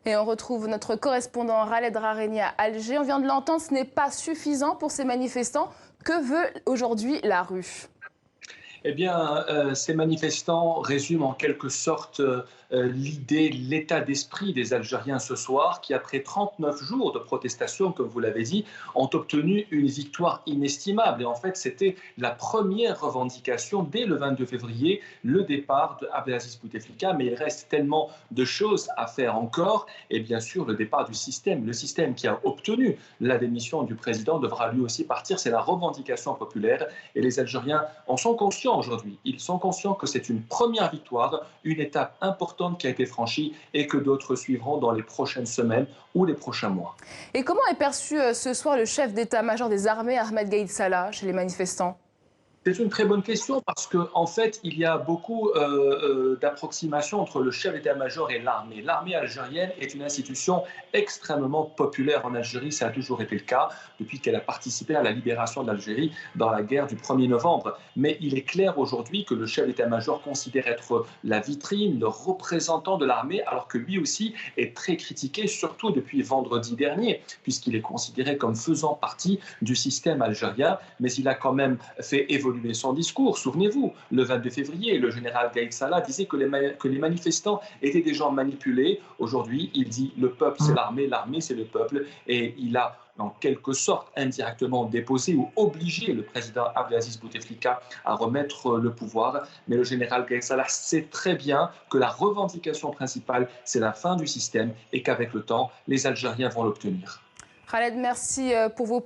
Et on retrouve notre correspondant Khaled Rareni à Alger. On vient de l'entendre, ce n'est pas suffisant pour ces manifestants. Que veut aujourd'hui la rue? Eh bien, ces manifestants résument en quelque sorte l'idée, l'état d'esprit des Algériens ce soir, qui, après 39 jours de protestation, comme vous l'avez dit, ont obtenu une victoire inestimable. Et en fait, c'était la première revendication dès le 22 février, le départ de Abdelaziz Bouteflika. Mais il reste tellement de choses à faire encore. Et bien sûr, le départ du système. Le système qui a obtenu la démission du président devra lui aussi partir. C'est la revendication populaire. Et les Algériens en sont conscients aujourd'hui. Ils sont conscients que c'est une première victoire, une étape importante qui a été franchie et que d'autres suivront dans les prochaines semaines ou les prochains mois. Et comment est perçu ce soir le chef d'état-major des armées, Ahmed Gaïd Salah, chez les manifestants? C'est une très bonne question parce qu'en fait, il y a beaucoup d'approximations entre le chef d'état-major et l'armée. L'armée algérienne est une institution extrêmement populaire en Algérie. Ça a toujours été le cas depuis qu'elle a participé à la libération d'Algérie dans la guerre du 1er novembre. Mais il est clair aujourd'hui que le chef d'état-major considère être la vitrine, le représentant de l'armée, alors que lui aussi est très critiqué, surtout depuis vendredi dernier, puisqu'il est considéré comme faisant partie du système algérien. Mais il a quand même fait évoluer son discours. Souvenez-vous, le 22 février, le général Gaïd Salah disait que les manifestants étaient des gens manipulés. Aujourd'hui, il dit le peuple c'est l'armée c'est le peuple. Et il a en quelque sorte indirectement déposé ou obligé le président Abdelaziz Bouteflika à remettre le pouvoir. Mais le général Gaïd Salah sait très bien que la revendication principale, c'est la fin du système et qu'avec le temps, les Algériens vont l'obtenir. Khaled, merci pour vos